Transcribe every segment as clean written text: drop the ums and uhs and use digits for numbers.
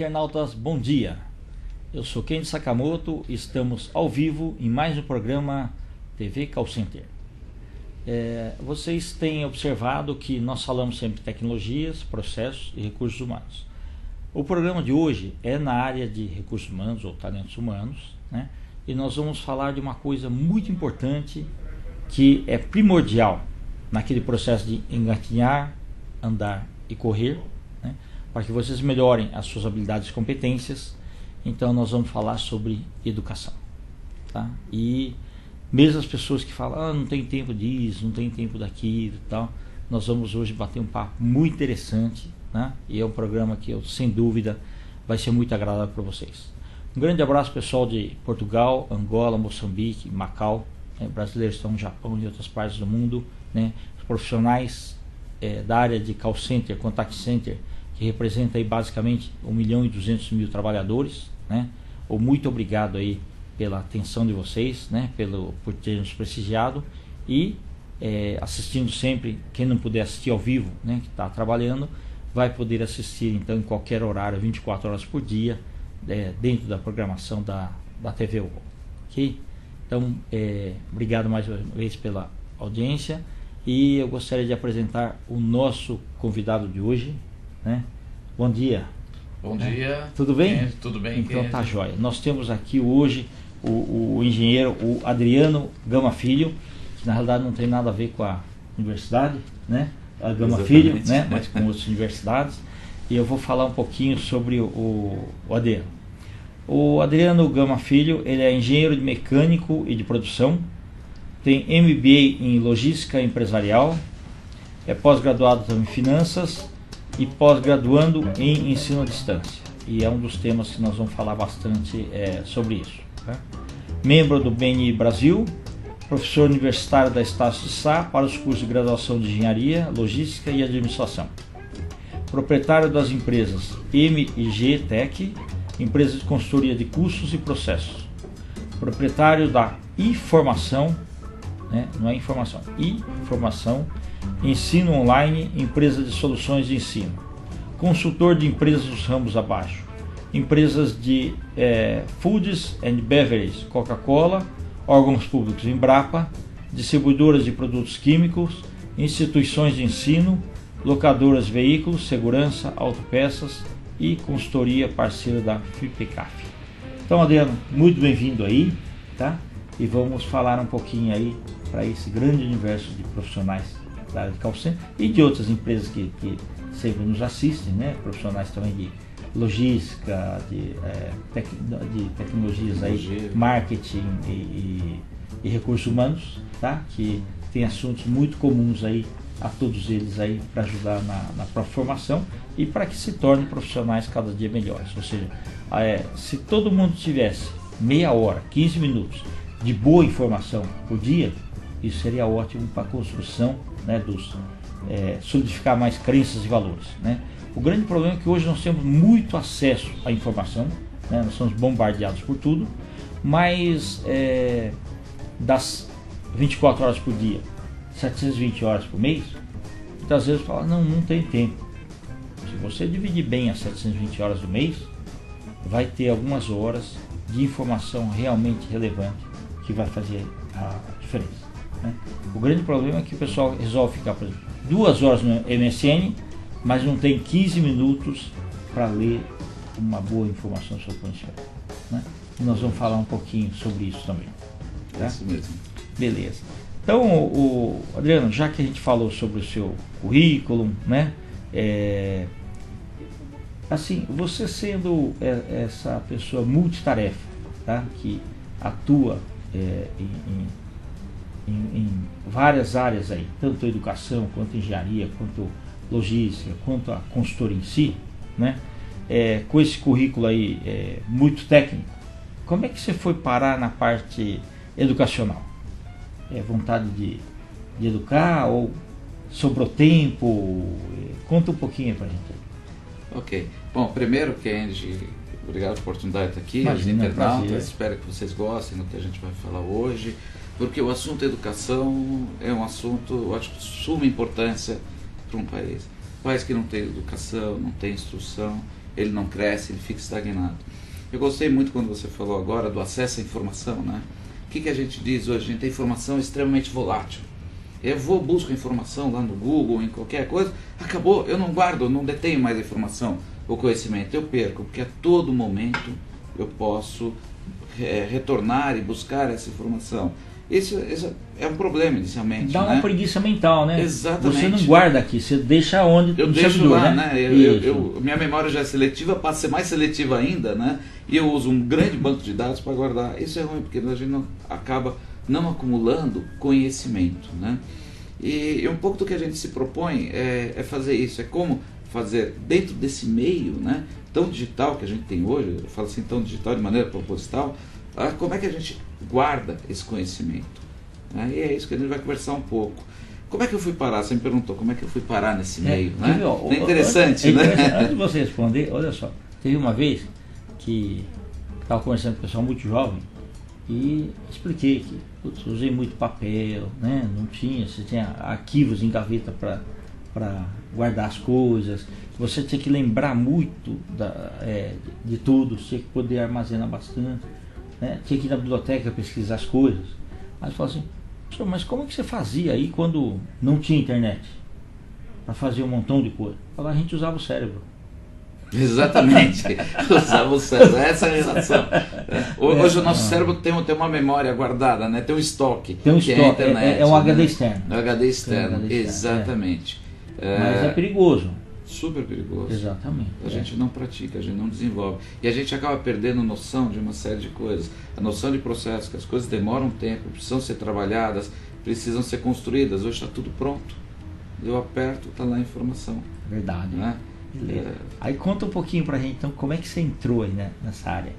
internautas, bom dia. Eu sou Kenji Sakamoto, estamos ao vivo em mais um programa TV Call Center. Vocês têm observado que nós falamos sempre de tecnologias, processos e recursos humanos. O programa de hoje é na área de recursos humanos ou talentos humanos, né? E nós vamos falar de uma coisa muito importante que é primordial naquele processo de engatinhar, andar e correr, né? Para que vocês melhorem as suas habilidades e competências. Então nós vamos falar sobre educação, tá? E mesmo as pessoas que falam, não tem tempo disso, não tem tempo daquilo e tal, nós vamos hoje bater um papo muito interessante, né? E é um programa que eu, sem dúvida, vai ser muito agradável para vocês. Um grande abraço pessoal de Portugal, Angola, Moçambique, Macau, né? Brasileiros estão no Japão e outras partes do mundo, né? Os profissionais da área de call center, contact center, que representa aí basicamente 1.200.000 trabalhadores, né? Muito obrigado aí pela atenção de vocês, né? Por ter nos prestigiado e assistindo sempre. Quem não puder assistir ao vivo, né? Que está trabalhando, vai poder assistir então em qualquer horário, 24 horas por dia, dentro da programação da TV UOL. Ok? Então, obrigado mais uma vez pela audiência e eu gostaria de apresentar o nosso convidado de hoje, né? Bom dia. Bom dia. Tudo bem? Tudo bem. Então tá jóia. Nós temos aqui hoje o engenheiro, o Adriano Gama Filho, que na realidade não tem nada a ver com a universidade, né? A Gama Filho, né? Mas com outras universidades. E eu vou falar um pouquinho sobre o Adriano. O Adriano Gama Filho, ele é engenheiro de mecânico e de produção, tem MBA em logística empresarial, é pós-graduado em finanças e pós-graduando em ensino à distância. E é um dos temas que nós vamos falar bastante sobre isso. Tá? Membro do BNI Brasil, professor universitário da Estácio de Sá para os cursos de graduação de engenharia, logística e administração. Proprietário das empresas M&G Tech, empresa de consultoria de custos e processos. Proprietário da iFormação, né? Não é informação, iFormação, ensino online, empresa de soluções de ensino. Consultor de empresas dos ramos abaixo. Empresas de Foods and Beverages, Coca-Cola, órgãos públicos Embrapa, distribuidoras de produtos químicos, instituições de ensino, locadoras de veículos, segurança, autopeças e consultoria parceira da FIPECAF. Então, Adriano, muito bem-vindo aí, tá? E vamos falar um pouquinho aí para esse grande universo de profissionais da área de call center e de outras empresas que sempre nos assistem, né? Profissionais também de logística, de tecnologias aí, marketing e recursos humanos, tá? Que tem assuntos muito comuns aí a todos eles aí para ajudar na própria formação e para que se tornem profissionais cada dia melhores. Ou seja, se todo mundo tivesse meia hora, 15 minutos de boa informação por dia, isso seria ótimo para a construção, né, solidificar mais crenças e valores, né? O grande problema é que hoje nós temos muito acesso à informação, né? Nós somos bombardeados por tudo, mas das 24 horas por dia, 720 horas por mês, muitas vezes fala, não tem tempo. Se você dividir bem as 720 horas do mês, vai ter algumas horas de informação realmente relevante que vai fazer a diferença, né? O grande problema é que o pessoal resolve ficar, por exemplo, 2 horas no MSN, mas não tem 15 minutos para ler uma boa informação sobre o conhecimento, né? E nós vamos falar um pouquinho sobre isso também, tá? Isso mesmo. Beleza. Então, Adriano, já que a gente falou sobre o seu currículo, né? Assim, você sendo essa pessoa multitarefa, tá? Que atua em várias áreas aí, tanto a educação, quanto a engenharia, quanto logística, quanto a consultoria em si, né? Com esse currículo aí muito técnico, como é que você foi parar na parte educacional? Vontade de educar ou sobrou tempo? Conta um pouquinho aí pra gente. Ok. Bom, primeiro, Kenji, obrigado pela oportunidade de estar aqui. Imagina, internautas, espero que vocês gostem do que a gente vai falar hoje, porque o assunto educação é um assunto, eu acho, de suma importância para um país. Um país que não tem educação, não tem instrução, ele não cresce, ele fica estagnado. Eu gostei muito quando você falou agora do acesso à informação, né? O que a gente diz hoje? A gente tem informação extremamente volátil. Eu busco a informação lá no Google, em qualquer coisa, acabou, eu não guardo, não detenho mais a informação, o conhecimento, eu perco, porque a todo momento eu posso retornar e buscar essa informação. Isso é um problema inicialmente. Dá uma preguiça mental, né? Exatamente. Você não guarda aqui, você deixa onde eu deixo servidor, lá, né? Minha memória já é seletiva, passa a ser mais seletiva ainda, né? E eu uso um grande banco de dados para guardar. Isso é ruim, porque a gente acaba não acumulando conhecimento, né? E um pouco do que a gente se propõe é fazer isso, é como fazer dentro desse meio, né, tão digital que a gente tem hoje, eu falo assim, tão digital de maneira proposital, como é que a gente guarda esse conhecimento, né? E é isso que a gente vai conversar um pouco. Como é que eu fui parar? Você me perguntou como é que eu fui parar nesse meio, né? É interessante, né? Antes de você responder, olha só, teve uma vez que estava conversando com o pessoal muito jovem e expliquei que usei muito papel, né? Não tinha, você tinha arquivos em gaveta para guardar as coisas, você tinha que lembrar muito de tudo, você tinha que poder armazenar bastante, né? Tinha que ir na biblioteca pesquisar as coisas. Aí eu falei assim, mas como é que você fazia aí quando não tinha internet? Para fazer um montão de coisa. A gente usava o cérebro. Exatamente, usava o cérebro, essa é a relação. Hoje o nosso cérebro tem uma memória guardada, né? Tem um estoque. Tem um estoque, é a internet, um HD externo. É um HD externo, exatamente. Mas é perigoso. Super perigoso. Exatamente. A gente não pratica, a gente não desenvolve. E a gente acaba perdendo noção de uma série de coisas. A noção de processo, que as coisas demoram tempo, precisam ser trabalhadas, precisam ser construídas. Hoje está tudo pronto. Eu aperto, está lá a informação. Verdade. Né? Beleza. Aí conta um pouquinho pra gente, então, como é que você entrou aí, né, nessa área?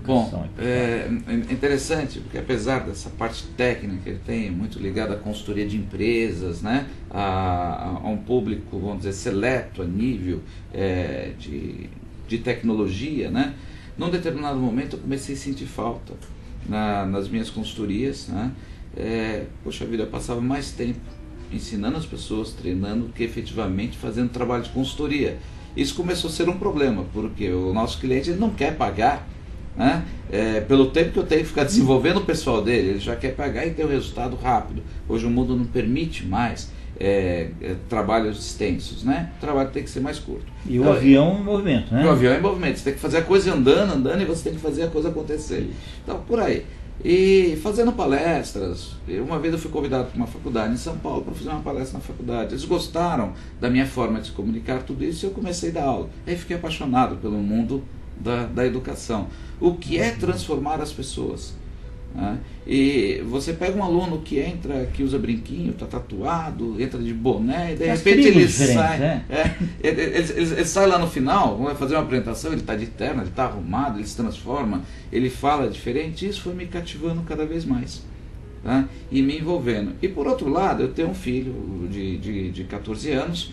Bom, é interessante, porque apesar dessa parte técnica que ele tem, muito ligada à consultoria de empresas, né, a um público, vamos dizer, seleto a nível de tecnologia, né, num determinado momento eu comecei a sentir falta nas minhas consultorias, né, poxa vida, eu passava mais tempo ensinando as pessoas, treinando, que efetivamente fazendo trabalho de consultoria. Isso começou a ser um problema, porque o nosso cliente ele não quer pagar, né, pelo tempo que eu tenho que ficar desenvolvendo o pessoal dele, ele já quer pagar e ter o resultado rápido. Hoje o mundo não permite mais trabalhos extensos, né? O trabalho tem que ser mais curto. E o avião em movimento, né? O avião em movimento, você tem que fazer a coisa andando, e você tem que fazer a coisa acontecer. Então, por aí. E fazendo palestras, uma vez eu fui convidado para uma faculdade em São Paulo para fazer uma palestra na faculdade. Eles gostaram da minha forma de se comunicar, tudo isso, e eu comecei a dar aula. Aí fiquei apaixonado pelo mundo da educação. O que é transformar as pessoas? Né? E você pega um aluno que entra, que usa brinquinho, está tatuado, entra de boné, e de repente ele sai. Ele sai lá no final, vai fazer uma apresentação, ele está de terno, ele está arrumado, ele se transforma, ele fala diferente. Isso foi me cativando cada vez mais, tá? E me envolvendo. E por outro lado, eu tenho um filho de 14 anos,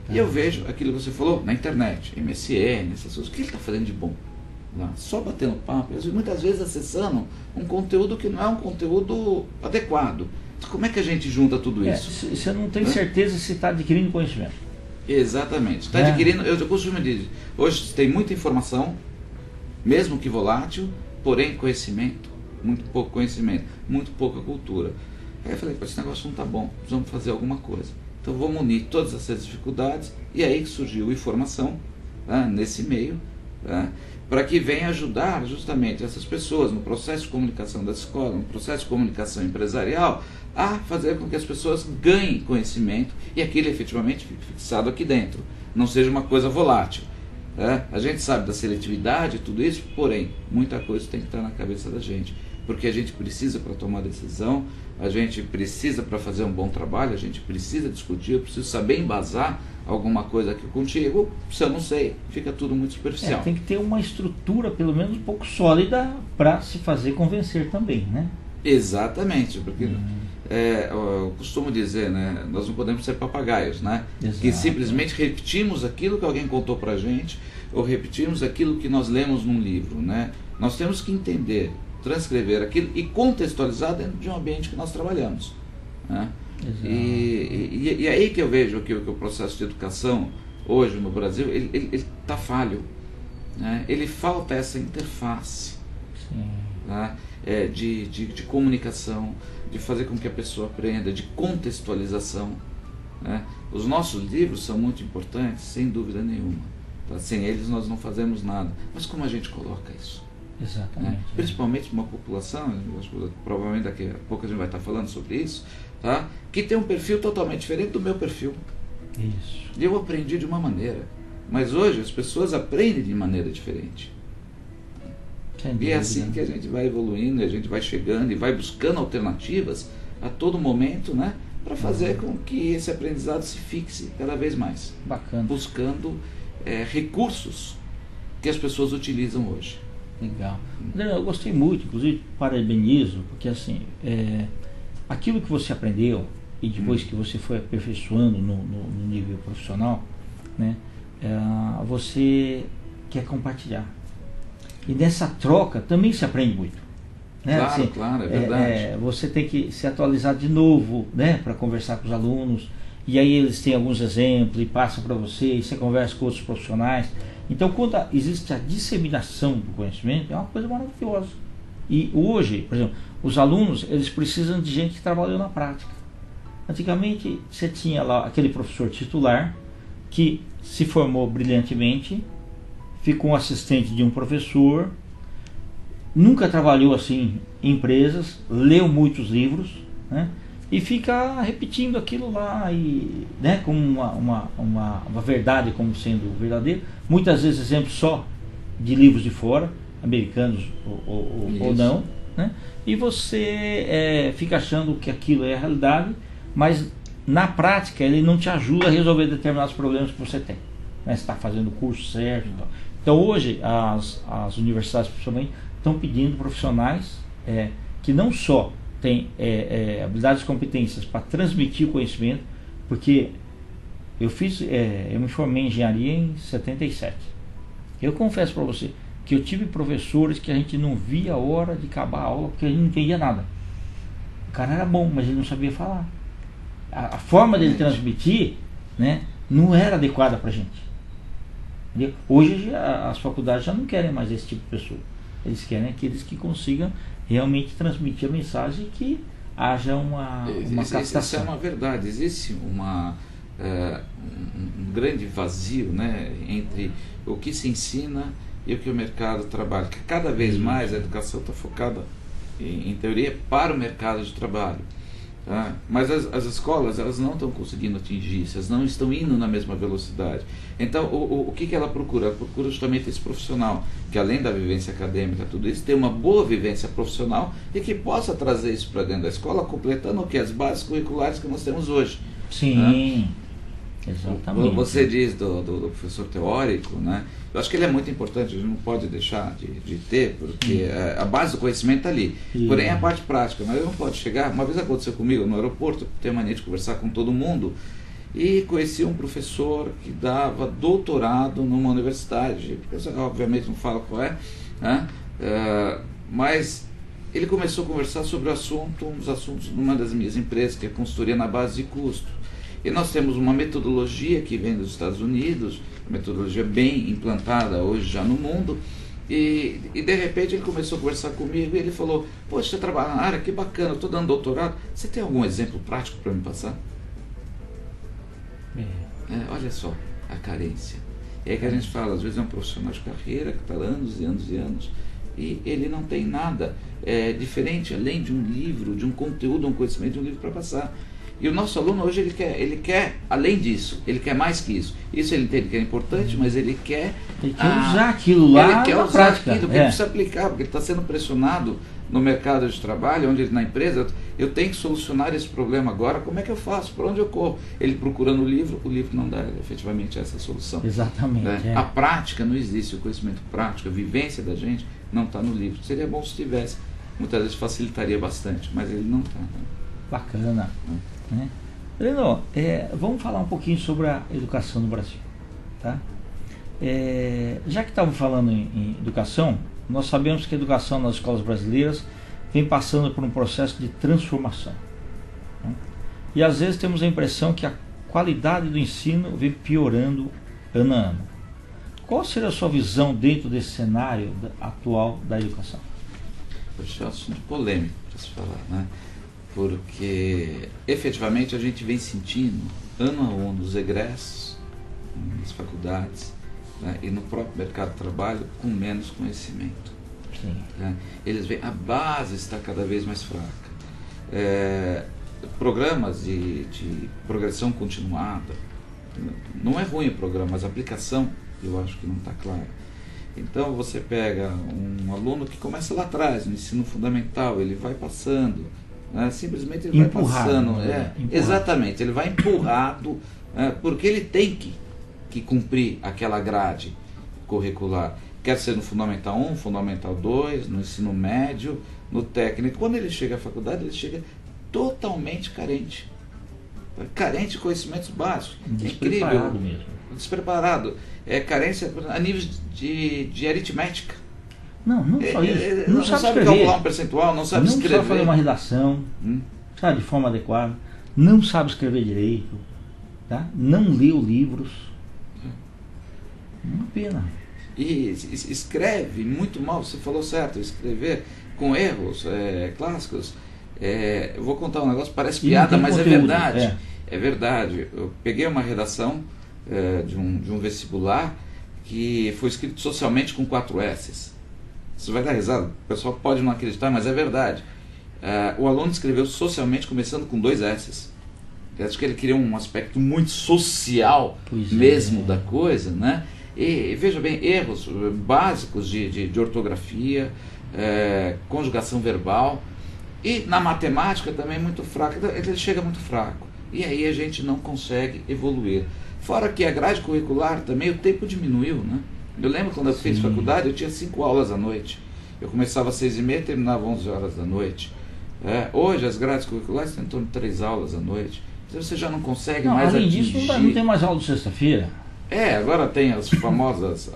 e eu vejo aquilo que você falou na internet, MSN, essas coisas. O que ele está fazendo de bom? Lá, só batendo papo, muitas vezes acessando um conteúdo que não é um conteúdo adequado. Como é que a gente junta tudo isso? Você não tem certeza se está adquirindo conhecimento. Exatamente. Está adquirindo, eu costumo dizer, hoje tem muita informação, mesmo que volátil, porém conhecimento, muito pouco conhecimento, muito pouca cultura. Aí eu falei, esse negócio não está bom, precisamos fazer alguma coisa. Então vamos unir todas essas dificuldades, e aí que surgiu informação, tá, nesse meio, tá, para que venha ajudar justamente essas pessoas no processo de comunicação da escola, no processo de comunicação empresarial, a fazer com que as pessoas ganhem conhecimento e aquilo efetivamente fique fixado aqui dentro, não seja uma coisa volátil. A gente sabe da seletividade e tudo isso, porém, muita coisa tem que estar na cabeça da gente, porque a gente precisa para tomar decisão, a gente precisa para fazer um bom trabalho, a gente precisa discutir, eu preciso saber embasar alguma coisa aqui contigo. Se eu não sei, fica tudo muito superficial. Tem que ter uma estrutura pelo menos um pouco sólida para se fazer convencer também, né? Exatamente, porque eu costumo dizer, né, nós não podemos ser papagaios, né? Exato. Que simplesmente repetimos aquilo que alguém contou para a gente, ou repetimos aquilo que nós lemos num livro, né? Nós temos que entender, transcrever aquilo e contextualizar dentro de um ambiente que nós trabalhamos, né? E aí que eu vejo que o processo de educação hoje no Brasil, ele está falho, né? Ele falta essa interface, né? De comunicação, de fazer com que a pessoa aprenda, de contextualização, né? Os nossos livros são muito importantes, sem dúvida nenhuma, tá? Sem eles nós não fazemos nada, mas como a gente coloca isso? Exatamente. Né? Principalmente uma população, provavelmente daqui a pouco a gente vai estar falando sobre isso, tá? Que tem um perfil totalmente diferente do meu perfil. Isso. Eu aprendi de uma maneira, mas hoje as pessoas aprendem de maneira diferente. E é assim que a gente vai evoluindo, a gente vai chegando e vai buscando alternativas a todo momento, né, para fazer com que esse aprendizado se fixe cada vez mais. Bacana. Buscando recursos que as pessoas utilizam hoje. Legal. André, eu gostei muito, inclusive parabenizo, porque assim, aquilo que você aprendeu e depois que você foi aperfeiçoando no nível profissional, né, você quer compartilhar. E nessa troca também se aprende muito. Né? Claro, assim, claro, é verdade. Você tem que se atualizar de novo, né, para conversar com os alunos, e aí eles têm alguns exemplos e passam para você, e você conversa com outros profissionais. Então, quando existe a disseminação do conhecimento, é uma coisa maravilhosa. E hoje, por exemplo, os alunos, eles precisam de gente que trabalhou na prática. Antigamente, você tinha lá aquele professor titular que se formou brilhantemente, ficou um assistente de um professor, nunca trabalhou assim em empresas, leu muitos livros, né, e fica repetindo aquilo lá, e, né, como uma verdade como sendo verdadeira, muitas vezes exemplos só de livros de fora, americanos ou não, né, e você fica achando que aquilo é a realidade, mas na prática ele não te ajuda a resolver determinados problemas que você tem, né, você está fazendo o curso certo. Então hoje as universidades principalmente estão pedindo profissionais que não só têm habilidades e competências para transmitir o conhecimento, porque eu me formei em engenharia em 77. Eu confesso para você que eu tive professores que a gente não via a hora de acabar a aula porque a gente não entendia nada. O cara era bom, mas ele não sabia falar. A forma dele transmitir, né, não era adequada para a gente. Hoje as faculdades já não querem mais esse tipo de pessoa. Eles querem aqueles que consigam realmente transmitir a mensagem e que haja uma captação. Isso é uma verdade. Existe um grande vazio, né, entre o que se ensina e o que o mercado trabalha. Que cada vez mais a educação está focada, em teoria, para o mercado de trabalho. Tá? Mas as escolas, elas não estão conseguindo atingir isso, elas não estão indo na mesma velocidade. Então, o que ela procura? Ela procura justamente esse profissional, que além da vivência acadêmica, tudo isso, tem uma boa vivência profissional e que possa trazer isso para dentro da escola, completando o que? As bases curriculares que nós temos hoje. Sim, tá? Exatamente. Você diz do professor teórico, né? Eu acho que ele é muito importante, a gente não pode deixar de ter, porque a base do conhecimento está ali. Porém, a parte prática, mas ele não pode chegar. Uma vez aconteceu comigo no aeroporto, eu tenho mania de conversar com todo mundo, e conheci um professor que dava doutorado numa universidade, porque eu, obviamente não falo qual é, né? Mas ele começou a conversar sobre um dos assuntos numa das minhas empresas, que é consultoria na base de custo. E nós temos uma metodologia que vem dos Estados Unidos, uma metodologia bem implantada hoje já no mundo, e de repente ele começou a conversar comigo e ele falou: poxa, você trabalha na área, que bacana, eu estou dando doutorado, você tem algum exemplo prático para me passar? Olha só a carência. É que a gente fala, às vezes é um profissional de carreira que está anos e anos e anos, e ele não tem nada diferente além de um livro, de um conteúdo, um conhecimento, de um livro para passar. E o nosso aluno hoje, ele quer além disso, ele quer mais que isso. Isso ele entende que é importante, mas ele quer usar aquilo lá, ele quer na usar prática. Aquilo, ele precisa aplicar, porque ele está sendo pressionado no mercado de trabalho, onde ele, na empresa, eu tenho que solucionar esse problema agora, como é que eu faço, por onde eu corro? Ele procurando o livro não dá efetivamente essa solução. Exatamente. Né? A prática não existe, o conhecimento prático, a vivência da gente não está no livro. Seria bom se tivesse, muitas vezes facilitaria bastante, mas ele não está. Né? Bacana. Né? Breno, vamos falar um pouquinho sobre a educação no Brasil. Tá? Já que estamos falando em educação, nós sabemos que a educação nas escolas brasileiras vem passando por um processo de transformação. Né? E às vezes temos a impressão que a qualidade do ensino vem piorando ano a ano. Qual seria a sua visão dentro desse cenário atual da educação? Poxa, é um assunto polêmico para se falar, né? Porque efetivamente a gente vem sentindo ano a ano os egressos nas faculdades, né, e no próprio mercado de trabalho com menos conhecimento. Né? Eles veem, a base está cada vez mais fraca. Programas de progressão continuada, não é ruim o programa, mas a aplicação eu acho que não está clara. Então você pega um aluno que começa lá atrás, no ensino fundamental, ele vai passando, né? Simplesmente ele empurrado, vai passando. Exatamente, ele vai empurrado, porque ele tem que cumprir aquela grade curricular. Quer ser no Fundamental 1, Fundamental 2, no ensino médio, no técnico. Quando ele chega à faculdade, ele chega totalmente carente. Carente de conhecimentos básicos. Despreparado mesmo. Despreparado. Carência a nível de aritmética. Não só isso. Não sabe calcular um percentual, não sabe escrever. Não sabe fazer uma redação, sabe, de forma adequada. Não sabe escrever direito. Tá? Não leu livros. Uma pena. E escreve muito mal, você falou certo, escrever com erros clássicos. Eu vou contar um negócio, parece piada, mas conteúdo, é verdade. É verdade. Eu peguei uma redação de um vestibular que foi escrito socialmente com 4 S's. Isso vai dar risada, o pessoal pode não acreditar, mas é verdade. O aluno escreveu socialmente começando com 2 S's. Eu acho que ele queria um aspecto muito social mesmo da coisa, né? E veja bem, erros básicos de ortografia, conjugação verbal, e na matemática também muito fraco. Ele chega muito fraco, e aí a gente não consegue evoluir. Fora que a grade curricular também, o tempo diminuiu, né? Eu lembro quando eu fiz faculdade, eu tinha 5 aulas à noite. Eu começava às 6h30 e terminava às 11 horas da noite. Hoje as grades curriculares têm em torno de 3 aulas à noite. Então você já não consegue mais além atingir. disso, não tem mais aula de sexta-feira. Agora tem as famosas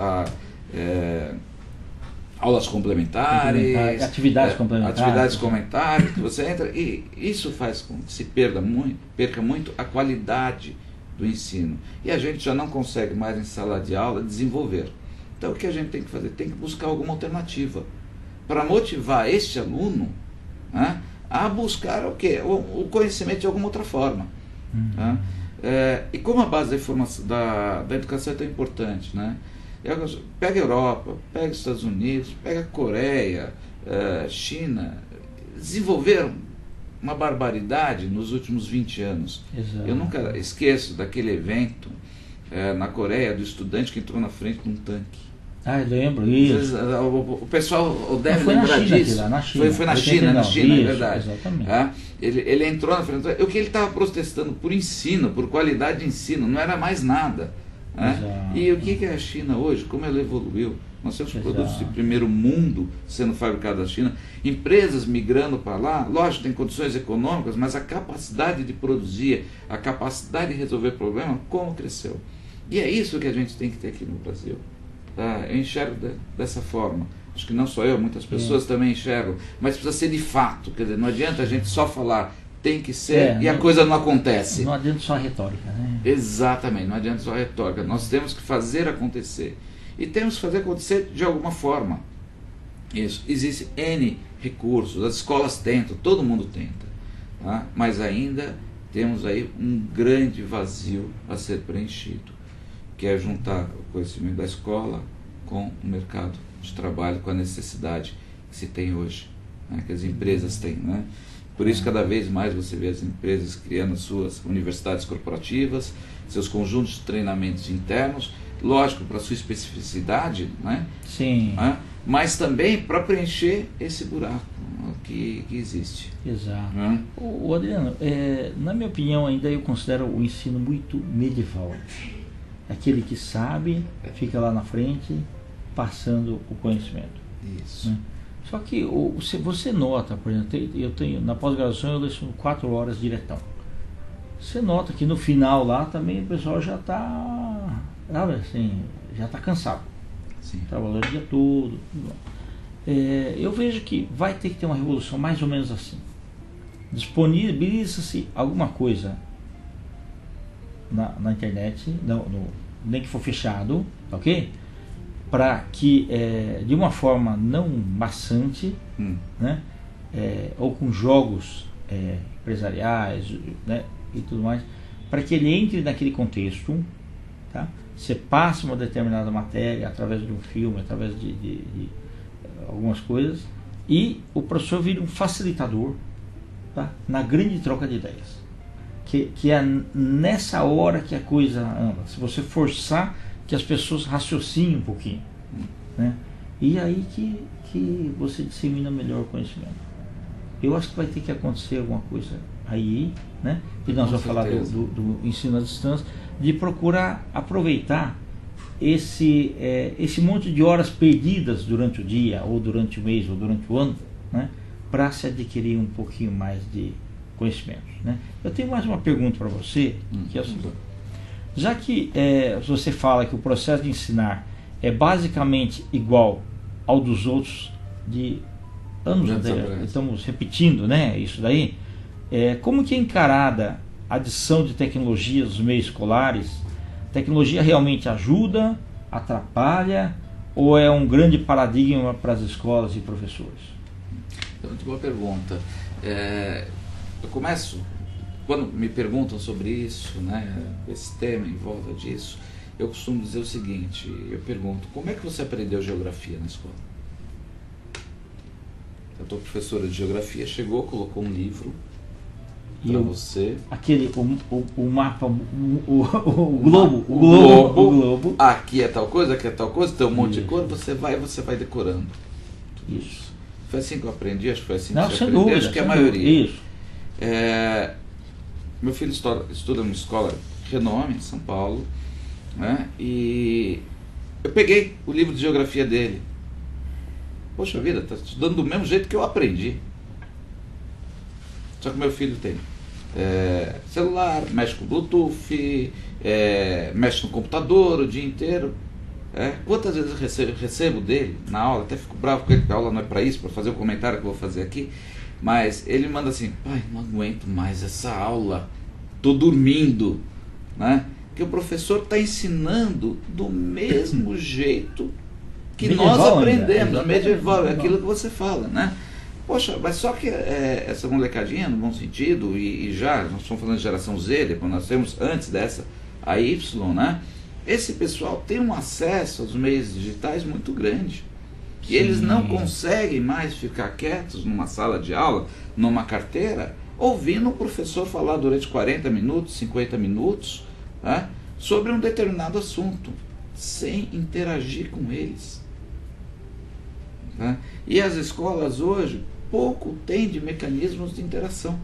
aulas complementares, atividades complementares, que você entra, e isso faz com que se perca muito a qualidade do ensino. E a gente já não consegue mais em sala de aula desenvolver. Então o que a gente tem que fazer? Tem que buscar alguma alternativa para motivar este aluno, né, a buscar o quê? O conhecimento de alguma outra forma. Né? E como a base da informação da educação é tão importante, né? Pega a Europa, pega os Estados Unidos, pega a Coreia, China, desenvolveram uma barbaridade nos últimos 20 anos. Exato. Eu nunca esqueço daquele evento na Coreia, do estudante que entrou na frente de um tanque. Eu lembro isso. O pessoal deve lembrar disso. Foi na China, é verdade. Ele entrou na frente. O que ele estava protestando por ensino, por qualidade de ensino, não era mais nada. E o que é a China hoje? Como ela evoluiu? Nós temos produtos de primeiro mundo sendo fabricados na China, empresas migrando para lá. Lógico, tem condições econômicas, mas a capacidade de produzir, a capacidade de resolver problemas, como cresceu? E é isso que a gente tem que ter aqui no Brasil. Eu enxergo dessa forma. Acho que não só eu, muitas pessoas também enxergam, mas precisa ser de fato. Quer dizer, não adianta a gente só falar, tem que ser, e a coisa não acontece. Não adianta só a retórica, né? Exatamente, não adianta só a retórica. Nós temos que fazer acontecer. E temos que fazer acontecer de alguma forma. Isso. Existem N recursos, as escolas tentam, todo mundo tenta. Tá? Mas ainda temos aí um grande vazio a ser preenchido, que é juntar o conhecimento da escola com o mercado de trabalho, com a necessidade que se tem hoje, né, que as empresas têm. Né? Por isso, cada vez mais você vê as empresas criando suas universidades corporativas, seus conjuntos de treinamentos internos, lógico, para sua especificidade, né? Sim. Né? Mas também para preencher esse buraco que existe. Exato. O Adriano, na minha opinião, ainda eu considero o ensino muito medieval. Aquele que sabe, fica lá na frente, passando o conhecimento. Isso. Né? Só que você nota, por exemplo, eu tenho na pós-graduação eu leciono 4 horas diretão. Você nota que no final lá também o pessoal já está, assim, já está cansado. Sim. Trabalhando o dia todo. Eu vejo que vai ter que ter uma revolução mais ou menos assim. Disponibiliza-se alguma coisa na internet, nem que for fechado, ok? Para que, de uma forma não maçante, né? Ou com jogos empresariais, né? E tudo mais, para que ele entre naquele contexto, tá? Você passa uma determinada matéria através de um filme, através de algumas coisas, e o professor vira um facilitador, tá? Na grande troca de ideias, que é nessa hora que a coisa anda. Se você forçar que as pessoas raciocinem um pouquinho, né? E aí que você dissemina melhor o conhecimento. Eu acho que vai ter que acontecer alguma coisa aí, né? E nós vamos falar do ensino à distância, de procurar aproveitar esse monte de horas perdidas durante o dia, ou durante o mês, ou durante o ano, né? Para se adquirir um pouquinho mais de conhecimento, né? Eu tenho mais uma pergunta para você, que é o seguinte: já que você fala que o processo de ensinar é basicamente igual ao dos outros de anos anteriores, estamos repetindo, né, isso daí, como que é encarada a adição de tecnologias nos meios escolares? Tecnologia realmente ajuda, atrapalha, ou é um grande paradigma para as escolas e professores? É muito boa pergunta. Eu começo, quando me perguntam sobre isso, né, esse tema em volta disso, eu costumo dizer o seguinte: eu pergunto, como é que você aprendeu geografia na escola? A tua professora de geografia chegou, colocou um livro para você. Aquele, o mapa, o globo. Aqui é tal coisa, aqui é tal coisa, tem um monte de cor, você vai decorando. Isso. Foi assim que eu aprendi, acho que foi assim que você aprendeu, dúvida, acho que a maioria. Isso. Meu filho estuda numa escola de renome em São Paulo, né? E eu peguei o livro de geografia dele. Poxa vida, está estudando do mesmo jeito que eu aprendi. Só que meu filho tem celular, mexe com Bluetooth, mexe no computador o dia inteiro. Quantas vezes eu recebo dele na aula, até fico bravo com ele, porque a aula não é para isso, para fazer o comentário que eu vou fazer aqui, mas ele manda assim: pai, não aguento mais essa aula, estou dormindo, né? Porque o professor está ensinando do mesmo jeito que nós aprendemos, medieval, é aquilo que você fala, né? Poxa, mas só que essa molecadinha, no bom sentido, e já, nós estamos falando de geração Z, depois nós temos antes dessa a Y, né? Esse pessoal tem um acesso aos meios digitais muito grande. E eles não conseguem mais ficar quietos numa sala de aula, numa carteira, ouvindo o professor falar durante 40 minutos, 50 minutos, né, sobre um determinado assunto, sem interagir com eles. Né? E as escolas hoje pouco têm de mecanismos de interação.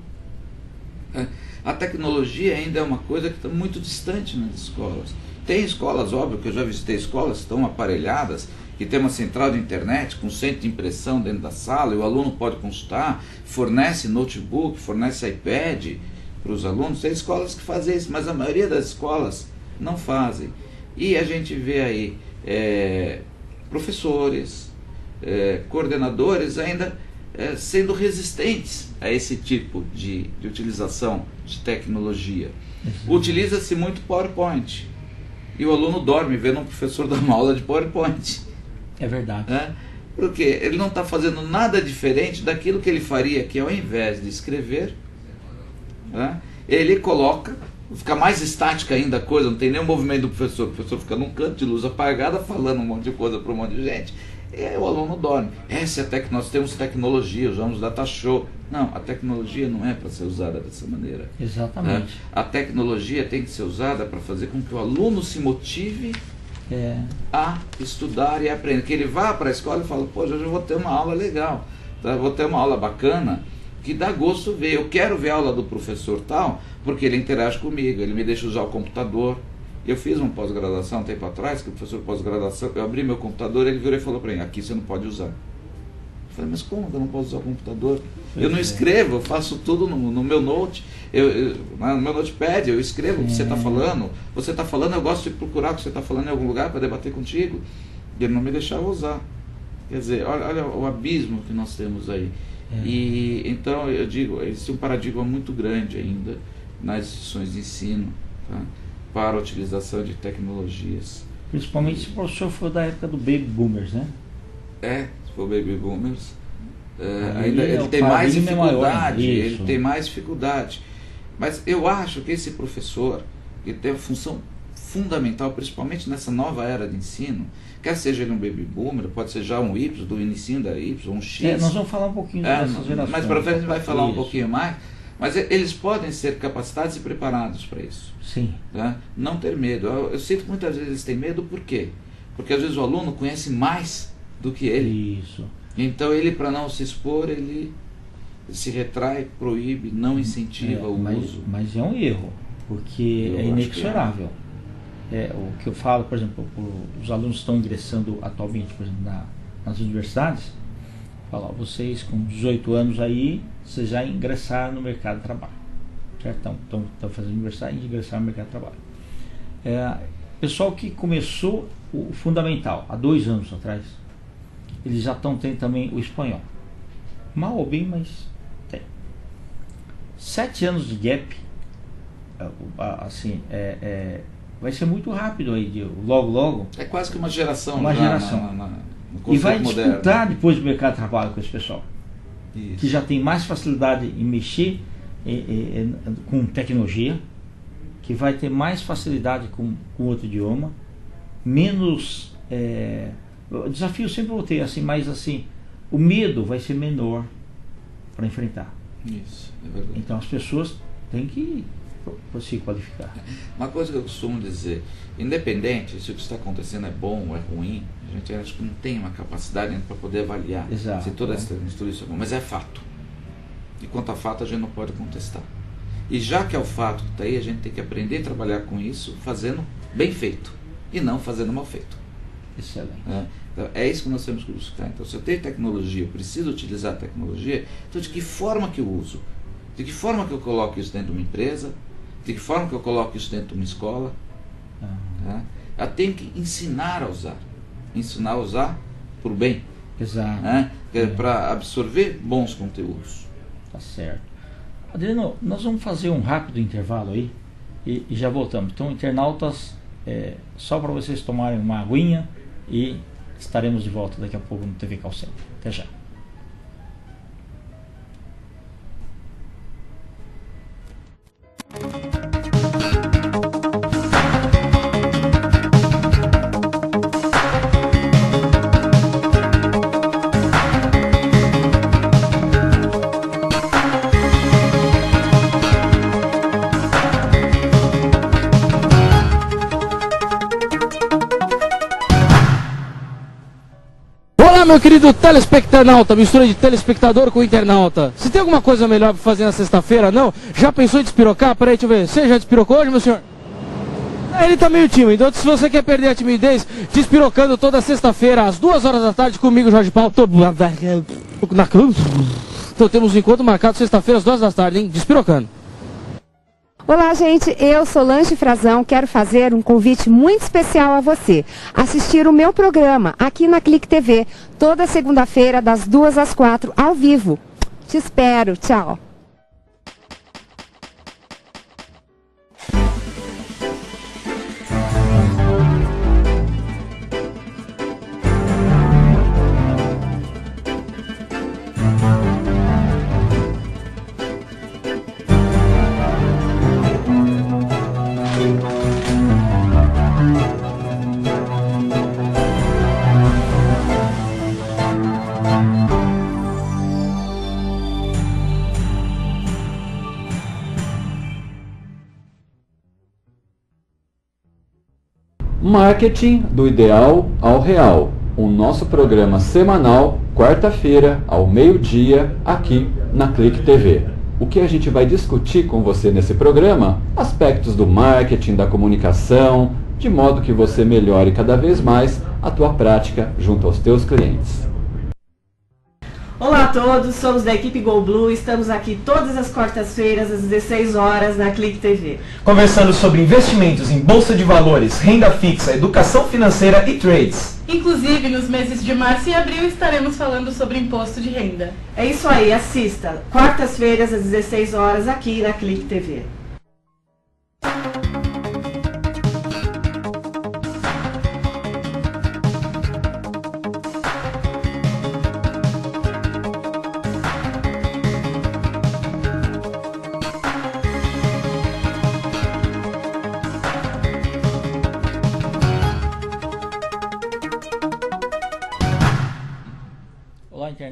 A tecnologia ainda é uma coisa que está muito distante nas escolas. Tem escolas, óbvio, que eu já visitei escolas que estão aparelhadas, que tem uma central de internet com centro de impressão dentro da sala, e o aluno pode consultar, fornece notebook, fornece iPad para os alunos. Tem escolas que fazem isso, mas a maioria das escolas não fazem. E a gente vê aí professores, coordenadores ainda sendo resistentes a esse tipo de utilização de tecnologia. Utiliza-se muito PowerPoint. E o aluno dorme vendo um professor dar uma aula de PowerPoint. É verdade. Porque ele não está fazendo nada diferente daquilo que ele faria, que ao invés de escrever, ele coloca, fica mais estática ainda a coisa, não tem nenhum movimento do professor. O professor fica num canto de luz apagada falando um monte de coisa para um monte de gente. E aí o aluno dorme. Nós temos tecnologia, usamos data show. Não, a tecnologia não é para ser usada dessa maneira. Exatamente. A tecnologia tem que ser usada para fazer com que o aluno se motive a estudar e aprender. Que ele vá para a escola e fala: pô, hoje eu vou ter uma aula legal, tá? Vou ter uma aula bacana, que dá gosto ver. Eu quero ver a aula do professor tal, porque ele interage comigo, ele me deixa usar o computador. Eu fiz uma pós-graduação um tempo atrás, que o professor pós-graduação, eu abri meu computador, ele virou e falou para mim: aqui você não pode usar. Eu falei: mas como que eu não posso usar o computador? Eu não escrevo, eu faço tudo no meu note, no meu notepad, eu escrevo o que você está falando. Você está falando, eu gosto de procurar o que você está falando em algum lugar para debater contigo. E ele não me deixava usar. Quer dizer, olha o abismo que nós temos aí. E então eu digo, existe um paradigma muito grande ainda nas instituições de ensino, tá? para a utilização de tecnologias. Principalmente se o professor for da época do Baby Boomers, né? Se for Baby Boomers, ainda ele tem mais dificuldade, ele tem mais dificuldade. Mas eu acho que esse professor, ele tem uma função fundamental, principalmente nessa nova era de ensino, quer seja ele um Baby Boomer, pode ser já um Y, do início da Y, um X. Nós vamos falar um pouquinho dessas gerações. Mas para frente a gente vai falar um pouquinho mais. Mas eles podem ser capacitados e preparados para isso. Sim. Tá? Não ter medo. Eu sinto que muitas vezes eles têm medo, por quê? Porque às vezes o aluno conhece mais do que ele. Isso. Então ele, para não se expor, ele se retrai, proíbe, não incentiva o uso. Mas é um erro, porque é inexorável. O que eu falo, por exemplo, os alunos que estão ingressando atualmente, por exemplo, nas universidades, falar, vocês com 18 anos aí, vocês já ingressaram no mercado de trabalho. Certo? Estão fazendo universidade e ingressaram no mercado de trabalho. Pessoal que começou o fundamental há 2 anos atrás, eles já estão tendo também o espanhol. Mal ou bem, mas tem. 7 anos de gap, assim, vai ser muito rápido aí, logo. É quase que uma geração. Uma geração. E vai disputar depois do mercado de trabalho com esse pessoal. Isso. Que já tem mais facilidade em mexer com tecnologia, que vai ter mais facilidade com outro idioma, menos... o desafio eu sempre vou ter, assim, mas assim, o medo vai ser menor para enfrentar. Isso, é verdade. Então as pessoas têm que se qualificar. Uma coisa que eu costumo dizer, independente se o que está acontecendo é bom ou é ruim, a gente acho que não tem uma capacidade para poder avaliar. Exato, se toda essa mistura isso é bom, mas é fato. E quanto a fato a gente não pode contestar. E já que é o fato que está aí, a gente tem que aprender a trabalhar com isso fazendo bem feito e não fazendo mal feito. Excelente. Então, é isso que nós temos que buscar. Então, se eu tenho tecnologia, eu preciso utilizar a tecnologia, então de que forma que eu uso? De que forma que eu coloco isso dentro de uma empresa? De que forma que eu coloco isso dentro de uma escola? Eu tenho que ensinar a usar. Ensinar a usar por bem. Exato. Para absorver bons conteúdos. Tá certo. Adriano, nós vamos fazer um rápido intervalo aí e já voltamos. Então, internautas, só para vocês tomarem uma aguinha e estaremos de volta daqui a pouco no TV Call Center. Até já. Olá, meu querido telespectanauta, mistura de telespectador com internauta. Se tem alguma coisa melhor pra fazer na sexta-feira, não? Já pensou em despirocar? Peraí, deixa eu ver. Você já despirocou hoje, meu senhor? Ele tá meio tímido, então se você quer perder a timidez, despirocando toda sexta-feira, às 2 horas da tarde, comigo, Jorge Paulo. Então temos um encontro marcado sexta-feira, às 2 da tarde, hein? Despirocando. Olá, gente, eu, Solange Frazão, quero fazer um convite muito especial a você. Assistir o meu programa aqui na Clique TV, toda segunda-feira, das 2 às 4, ao vivo. Te espero, tchau. Marketing do ideal ao real. O nosso programa semanal, quarta-feira, ao meio-dia, aqui na Clique TV. O que a gente vai discutir com você nesse programa? Aspectos do marketing, da comunicação, de modo que você melhore cada vez mais a tua prática junto aos teus clientes. Olá a todos, somos da equipe Go Blue, estamos aqui todas as quartas-feiras às 16 horas na Clique TV. Conversando sobre investimentos em bolsa de valores, renda fixa, educação financeira e trades. Inclusive, nos meses de março e abril estaremos falando sobre imposto de renda. É isso aí, assista, quartas-feiras às 16 horas aqui na Clique TV.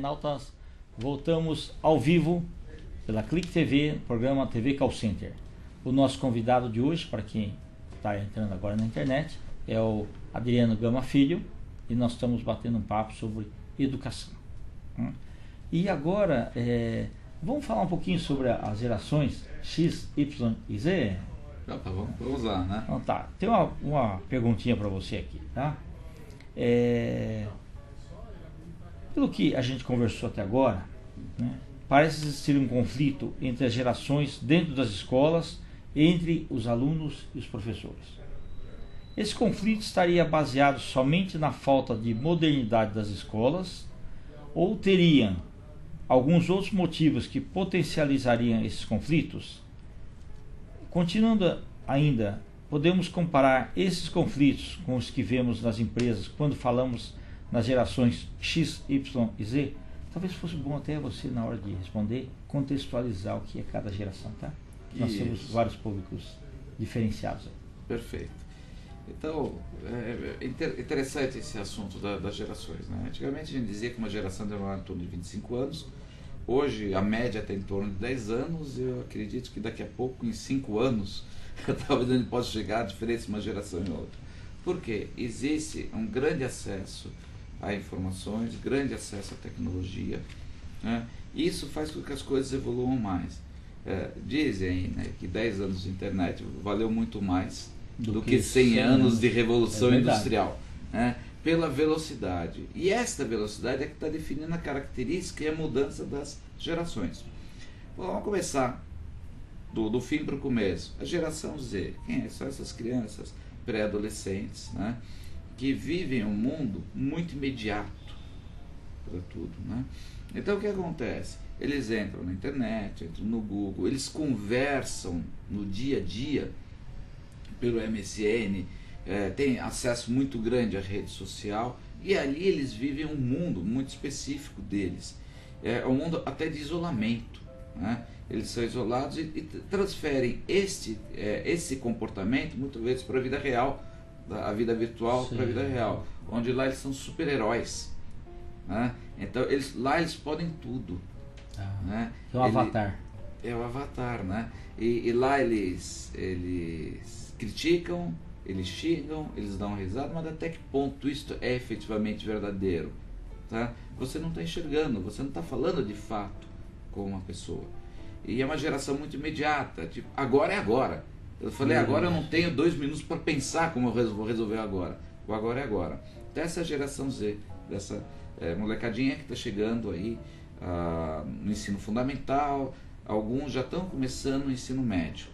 internautas, voltamos ao vivo pela Clique TV, programa TV Call Center. O nosso convidado de hoje, para quem está entrando agora na internet, é o Adriano Gama Filho, e nós estamos batendo um papo sobre educação. E agora, vamos falar um pouquinho sobre as gerações X, Y e Z? Vamos lá, né? Então tá, tem uma perguntinha para você aqui, tá? Pelo que a gente conversou até agora, né, parece existir um conflito entre as gerações dentro das escolas, entre os alunos e os professores. Esse conflito estaria baseado somente na falta de modernidade das escolas, ou teriam alguns outros motivos que potencializariam esses conflitos? Continuando ainda, podemos comparar esses conflitos com os que vemos nas empresas quando falamos nas gerações X, Y e Z? Talvez fosse bom até você, na hora de responder, contextualizar o que é cada geração, tá? Nós temos vários públicos diferenciados aí. Perfeito. Então, é interessante esse assunto das gerações, né? Antigamente a gente dizia que uma geração demorava em torno de 25 anos, hoje a média está em torno de 10 anos, e eu acredito que daqui a pouco, em 5 anos, talvez a gente possa chegar a diferença de uma geração e outra. Por quê? Existe um grande acesso a informações, grande acesso à tecnologia, né? Isso faz com que as coisas evoluam mais. Dizem, né, que 10 anos de internet valeu muito mais do que 100 anos de revolução industrial, né? Pela velocidade. E esta velocidade é que está definindo a característica e a mudança das gerações. Bom, vamos começar do fim para o começo. A geração Z, quem é? São essas crianças pré-adolescentes, né, que vivem um mundo muito imediato para tudo, né? Então o que acontece? Eles entram na internet, entram no Google, eles conversam no dia a dia pelo MSN, têm acesso muito grande à rede social, e ali eles vivem um mundo muito específico deles. É um mundo até de isolamento, né? Eles são isolados e transferem esse comportamento muitas vezes para a vida real, a vida virtual para a vida real, onde lá eles são super-heróis, né? Então lá eles podem tudo, né? É o avatar. É o avatar, né? E lá eles criticam, eles xingam, eles dão risada, mas até que ponto isso é efetivamente verdadeiro, tá? Você não está enxergando, você não está falando de fato com uma pessoa. E é uma geração muito imediata, tipo, agora é agora. Eu falei, agora eu não tenho 2 minutos para pensar como eu vou resolver agora. O agora é agora. Então essa geração Z, dessa molecadinha que está chegando aí no ensino fundamental, alguns já estão começando no ensino médio.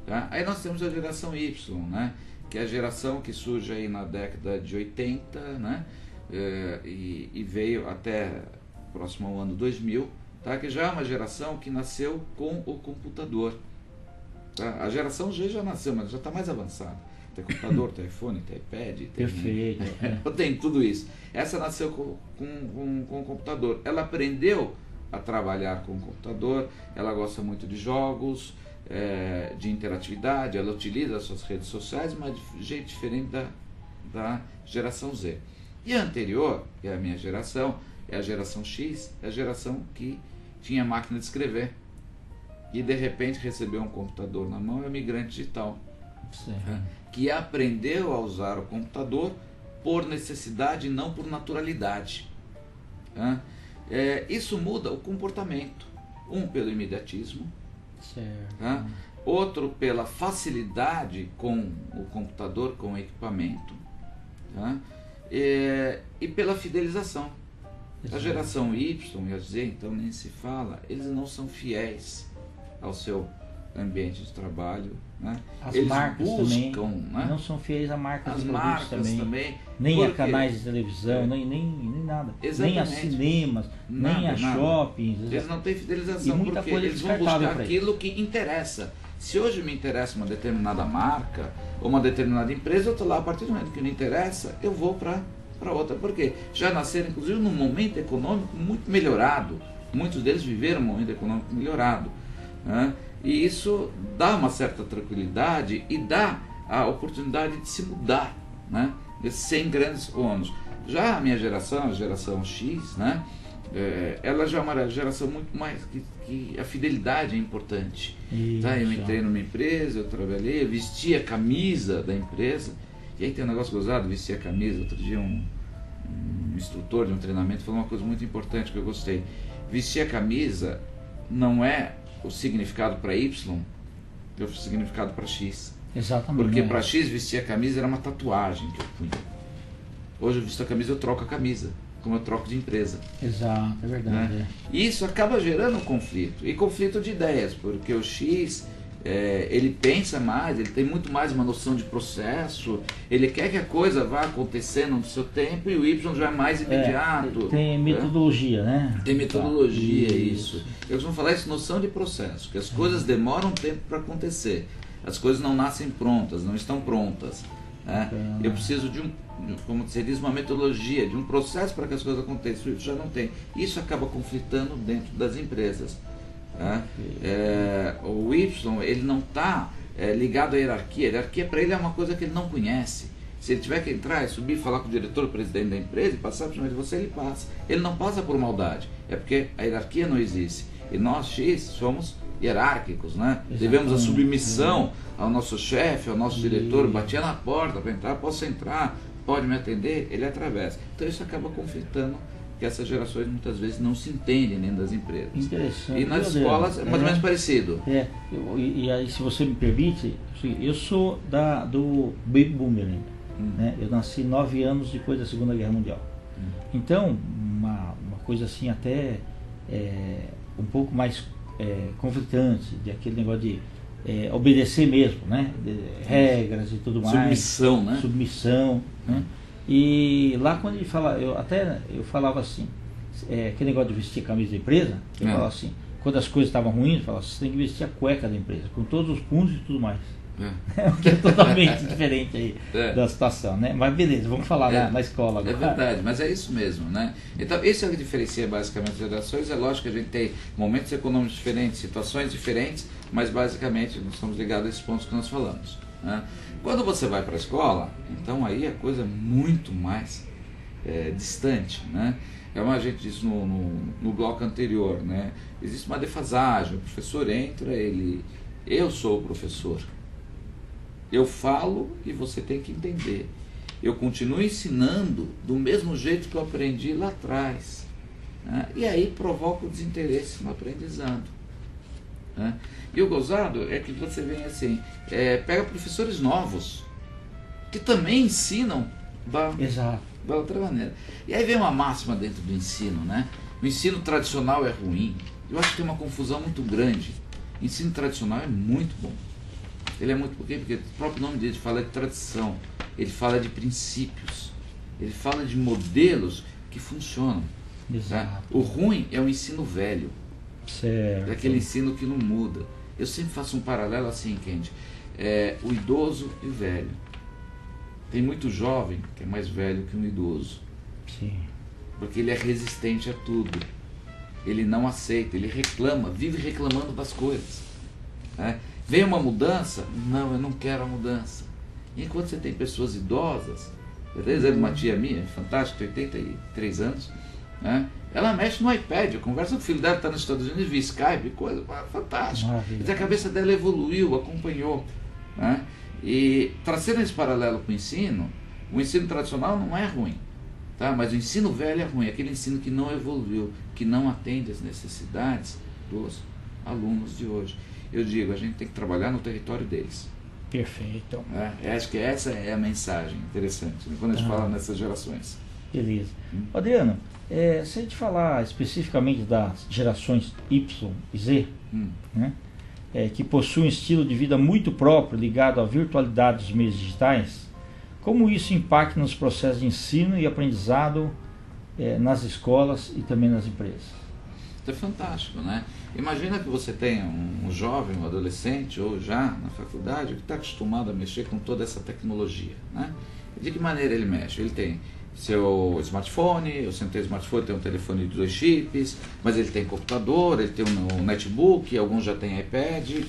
Tá? Aí nós temos a geração Y, né? Que é a geração que surge aí na década de 80, né? E veio até próximo ao ano 2000, tá? Que já é uma geração que nasceu com o computador. Tá? A geração G já nasceu, mas já está mais avançada. Tem computador, tem iPhone, tem iPad, Perfeito. Tem tudo isso. Essa nasceu com o computador. Ela aprendeu a trabalhar com o computador, ela gosta muito de jogos, de interatividade, ela utiliza as suas redes sociais, mas de jeito diferente da geração Z. E a anterior, que é a minha geração, é a geração X, é a geração que tinha máquina de escrever e de repente recebeu um computador na mão, é o migrante digital, que aprendeu a usar o computador por necessidade e não por naturalidade. Isso muda o comportamento, pelo imediatismo, outro pela facilidade com o computador, com o equipamento, e pela fidelização. A geração Y e a Z, então, nem se fala, eles não são fiéis ao seu ambiente de trabalho, né? As Eles marcas buscam, também, né? não são fiéis a marcas As de produtos marcas também. nem a Porque- canais de televisão, nem nada, nem a Exatamente. cinemas, nem a shoppings. Eles não têm fidelização, E muita porque coisa eles vão descartável buscar pra aquilo que interessa. Se hoje me interessa uma determinada marca ou uma determinada empresa, eu estou lá, a partir do momento que não interessa, eu vou para outra. Por quê? Já nasceram, inclusive, num momento econômico muito melhorado. Muitos deles viveram um momento econômico melhorado, né? E isso dá uma certa tranquilidade e dá a oportunidade de se mudar, né? Sem grandes ônus. Já a minha geração, a geração X, né? ela já é uma geração muito mais que a fidelidade é importante. Tá? Eu entrei numa empresa, eu trabalhei, eu vesti a camisa da empresa, e aí tem um negócio gozado, vestir a camisa. Outro dia um instrutor de um treinamento falou uma coisa muito importante que eu gostei. Vestir a camisa não é o significado para Y, é o significado para X. Exatamente. Porque para X vestir a camisa era uma tatuagem que eu punha. Hoje eu visto a camisa, eu troco a camisa, como eu troco de empresa. Exato, é verdade. Né? E isso acaba gerando conflito, e conflito de ideias, porque o X, ele pensa mais, ele tem muito mais uma noção de processo, ele quer que a coisa vá acontecendo no seu tempo, e o Y já é mais imediato. Tem metodologia, né? Tem metodologia, isso. Eu costumo falar isso, noção de processo, que as coisas demoram tempo para acontecer, as coisas não nascem prontas, não estão prontas. Né? Eu preciso de como se diz, uma metodologia, de um processo para que as coisas aconteçam. Isso já não tem. Isso acaba conflitando dentro das empresas. Né? O Y, ele não está ligado à hierarquia. A hierarquia para ele é uma coisa que ele não conhece. Se ele tiver que entrar e subir, falar com o diretor, o presidente da empresa e passar por cima de você, ele passa. Ele não passa por maldade. É porque a hierarquia não existe. E nós, X, somos hierárquicos, né? Devemos a submissão ao nosso chefe, ao nosso diretor. Batia na porta para entrar, posso entrar, pode me atender, ele atravessa. Então isso acaba conflitando, que essas gerações muitas vezes não se entendem dentro das empresas. Interessante. E nas escolas é mais ou menos parecido. E aí, se você me permite, eu sou do Baby Boomer ainda. Né? Eu nasci 9 anos depois da Segunda Guerra Mundial. Então, uma coisa assim até um pouco mais conflitante, de aquele negócio de obedecer mesmo, né? Regras e tudo mais. Submissão, né? Submissão, né? E lá quando ele fala, eu falava assim, aquele negócio de vestir a camisa da empresa, eu falava assim, quando as coisas estavam ruins, eu falava, você tem que vestir a cueca da empresa, com todos os punhos e tudo mais. O que é totalmente diferente aí da situação, né? Mas beleza, vamos falar na escola agora. É verdade, mas é isso mesmo, né? Então, isso é o que diferencia basicamente as gerações. É lógico que a gente tem momentos econômicos diferentes, situações diferentes, mas basicamente nós estamos ligados a esses pontos que nós falamos, né? Quando você vai para a escola, então aí a coisa é muito mais distante, né? Como a gente disse no bloco anterior, né? Existe uma defasagem, o professor entra, eu sou o professor. Eu falo e você tem que entender. Eu continuo ensinando do mesmo jeito que eu aprendi lá atrás, né? E aí provoca o desinteresse no aprendizado, né? E o gozado é que você vem assim, pega professores novos que também ensinam da outra maneira. E aí vem uma máxima dentro do ensino, né? O ensino tradicional é ruim. Eu acho que tem uma confusão muito grande. O ensino tradicional é muito bom. Ele é muito porque o próprio nome dele fala de tradição, ele fala de princípios, ele fala de modelos que funcionam. Tá? O ruim é o ensino velho, é aquele ensino que não muda. Eu sempre faço um paralelo assim, Kendi, o idoso e o velho. Tem muito jovem que é mais velho que um idoso. Sim. Porque ele é resistente a tudo, ele não aceita, ele reclama, vive reclamando das coisas, né? Vem uma mudança? Não, eu não quero a mudança. Enquanto você tem pessoas idosas, eu dei exemplo de uma tia minha, fantástica, 83 anos, né? Ela mexe no iPad, conversa com o filho dela que está nos Estados Unidos via Skype, coisa fantástica. Mas a cabeça dela evoluiu, acompanhou, né? E trazendo esse paralelo com o ensino tradicional não é ruim, tá? Mas o ensino velho é ruim, aquele ensino que não evoluiu, que não atende às necessidades dos alunos de hoje. Eu digo, a gente tem que trabalhar no território deles. Perfeito. Acho que essa é a mensagem interessante, né? Quando a gente fala nessas gerações. Beleza. Adriano, se a gente falar especificamente das gerações Y e Z, né, que possuem um estilo de vida muito próprio ligado à virtualidade dos meios digitais, como isso impacta nos processos de ensino e aprendizado nas escolas e também nas empresas? Isso é fantástico, né? Imagina que você tenha um jovem, um adolescente, ou já na faculdade, que está acostumado a mexer com toda essa tecnologia, né? De que maneira ele mexe? Ele tem seu smartphone, eu sempre tenho smartphone, tem um telefone de 2 chips, mas ele tem computador, ele tem um netbook, alguns já têm iPad,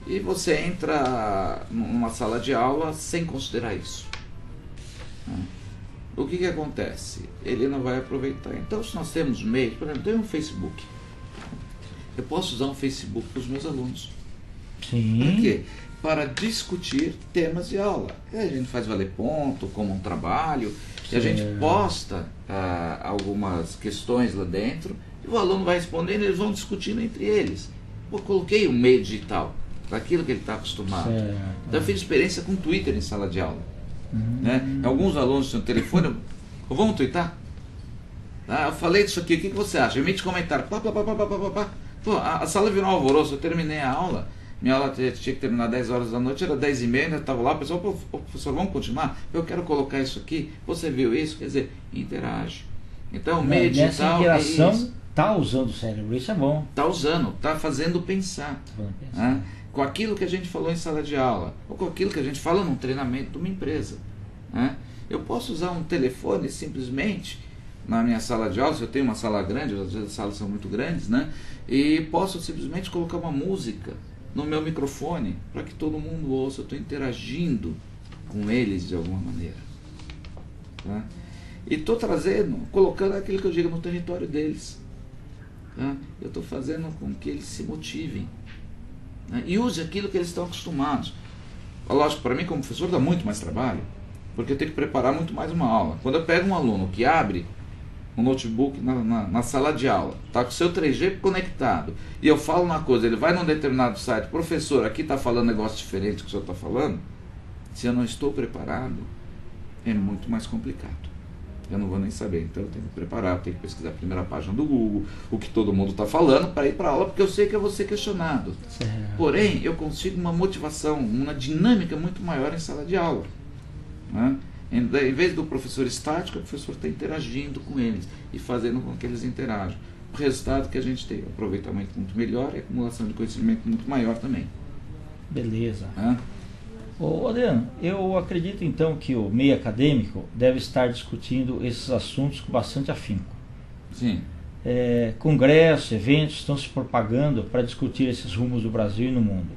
e você entra numa sala de aula sem considerar isso, né? o que acontece? Ele não vai aproveitar. Então, se nós temos meios, por exemplo, tem um Facebook. Eu posso usar um Facebook para os meus alunos. Sim. Por quê? Para discutir temas de aula. E a gente faz valer ponto, como um trabalho, e a gente posta algumas questões lá dentro, e o aluno vai respondendo, e eles vão discutindo entre eles. Eu coloquei um meio digital, daquilo que ele está acostumado. Então eu fiz experiência com Twitter em sala de aula. Né? Alguns alunos tinham telefone, vamos twittar? Eu falei disso aqui, o que você acha? Emite comentário. Pô, a sala virou um alvoroço, eu terminei a aula. Minha aula tinha que terminar 10 horas da noite, era 10h30, eu estava lá, o pessoal, professor, vamos continuar? Eu quero colocar isso aqui, você viu isso? Quer dizer, interage. Então, o meio digital interação é isso. Está usando o cérebro, isso é bom. Está usando, está fazendo pensar. Né? Com aquilo que a gente falou em sala de aula, ou com aquilo que a gente fala num treinamento de uma empresa. Né? Eu posso usar um telefone simplesmente na minha sala de aula, se eu tenho uma sala grande, às vezes as salas são muito grandes, né? E posso simplesmente colocar uma música no meu microfone para que todo mundo ouça. Eu estou interagindo com eles de alguma maneira. Tá? E estou trazendo, colocando aquilo que eu digo no território deles. Tá? Eu estou fazendo com que eles se motivem. Né? E use aquilo que eles estão acostumados. Lógico, para mim como professor dá muito mais trabalho, porque eu tenho que preparar muito mais uma aula. Quando eu pego um aluno que abre um notebook na sala de aula, está com o seu 3G conectado, e eu falo uma coisa, ele vai num determinado site, professor, aqui está falando negócio diferente do que o senhor está falando, se eu não estou preparado, é muito mais complicado. Eu não vou nem saber, então eu tenho que preparar, eu tenho que pesquisar a primeira página do Google, o que todo mundo está falando, para ir para a aula, porque eu sei que eu vou ser questionado. Porém, eu consigo uma motivação, uma dinâmica muito maior em sala de aula. Né? Em vez do professor estático, o professor está interagindo com eles e fazendo com que eles interajam. O resultado que a gente tem, aproveitamento muito melhor e acumulação de conhecimento muito maior também. Beleza. Ô, Adriano, eu acredito então que o meio acadêmico deve estar discutindo esses assuntos com bastante afinco. Sim. Congressos, eventos estão se propagando para discutir esses rumos do Brasil e no mundo.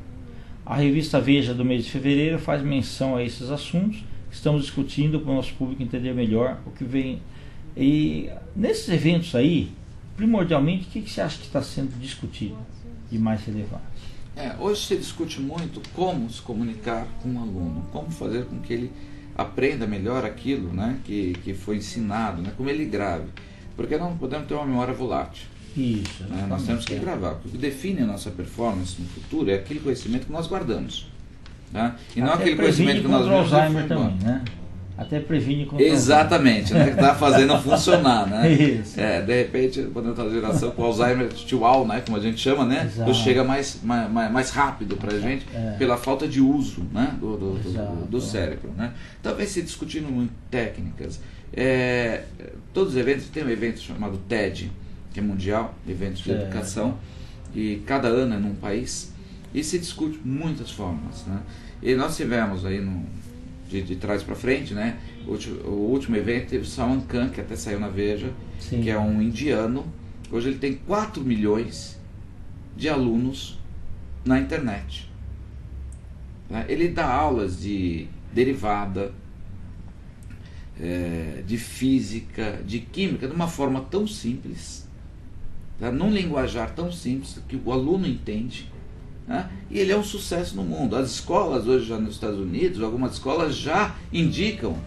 A revista Veja do mês de fevereiro faz menção a esses assuntos. Estamos discutindo para o nosso público entender melhor o que vem. E nesses eventos aí, primordialmente, o que você acha que está sendo discutido de mais relevante? Hoje se discute muito como se comunicar com o aluno, como fazer com que ele aprenda melhor aquilo, né, que foi ensinado, né, como ele grave. Porque nós não podemos ter uma memória volátil. Isso. Né? Nós temos que gravar. O que define a nossa performance no futuro é aquele conhecimento que nós guardamos. Tá? E não aquele conhecimento que nós vemos Alzheimer também, né? Até previne contra exatamente, né? Que está fazendo funcionar, né? Isso. De repente, quando está a geração com Alzheimer dual, né? Como a gente chama, né? Chega mais rápido para a gente pela falta de uso, né? do cérebro, né? Então vem se discutindo muito técnicas. Todos os eventos, tem um evento chamado TED, que é mundial, eventos de educação, e cada ano é num país, e se discute muitas formas, né? E nós tivemos aí de trás para frente, né? O último evento teve o Salman Khan, que até saiu na Veja, que é um indiano. Hoje ele tem 4 milhões de alunos na internet. Tá? Ele dá aulas de derivada, de física, de química, de uma forma tão simples, tá? Num linguajar tão simples que o aluno entende. Né? E ele é um sucesso no mundo. As escolas hoje já nos Estados Unidos, algumas escolas já indicam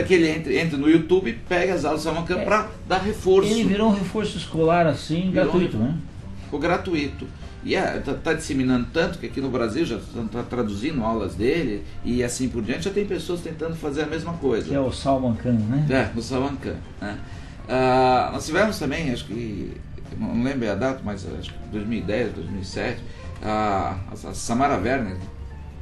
que ele entre no YouTube e pegue as aulas do Salman Khan para dar reforço. Ele virou um reforço escolar assim, gratuito, né? Ficou gratuito. E está disseminando tanto que aqui no Brasil já está traduzindo aulas dele e assim por diante. Já tem pessoas tentando fazer a mesma coisa. Que é o Salman Khan, né? O Salman Khan. Né? Nós tivemos também, acho que, não lembro a data, mas acho que 2010, 2007, a Samara Werner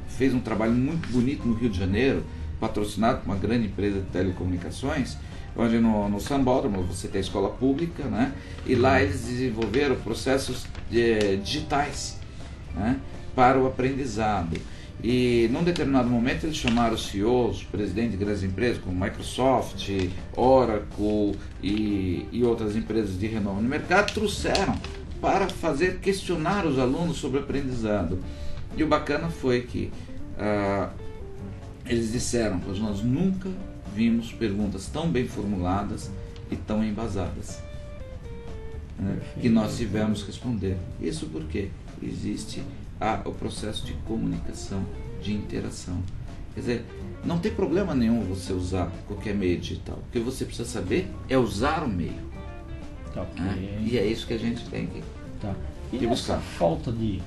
fez um trabalho muito bonito no Rio de Janeiro, patrocinado por uma grande empresa de telecomunicações, onde no Sambódromo você tem a escola pública, né? E lá eles desenvolveram processos digitais, né? Para o aprendizado. E num determinado momento eles chamaram os CEOs, presidentes de grandes empresas como Microsoft, Oracle e outras empresas de renome no mercado, trouxeram para questionar os alunos sobre o aprendizado. E o bacana foi que eles disseram, nós nunca vimos perguntas tão bem formuladas e tão embasadas, né, que nós tivemos que responder. Isso porque existe o processo de comunicação, de interação. Quer dizer, não tem problema nenhum você usar qualquer meio digital. O que você precisa saber é usar o meio. Tá, Né? E é isso que a gente tem que, e buscar. Falta de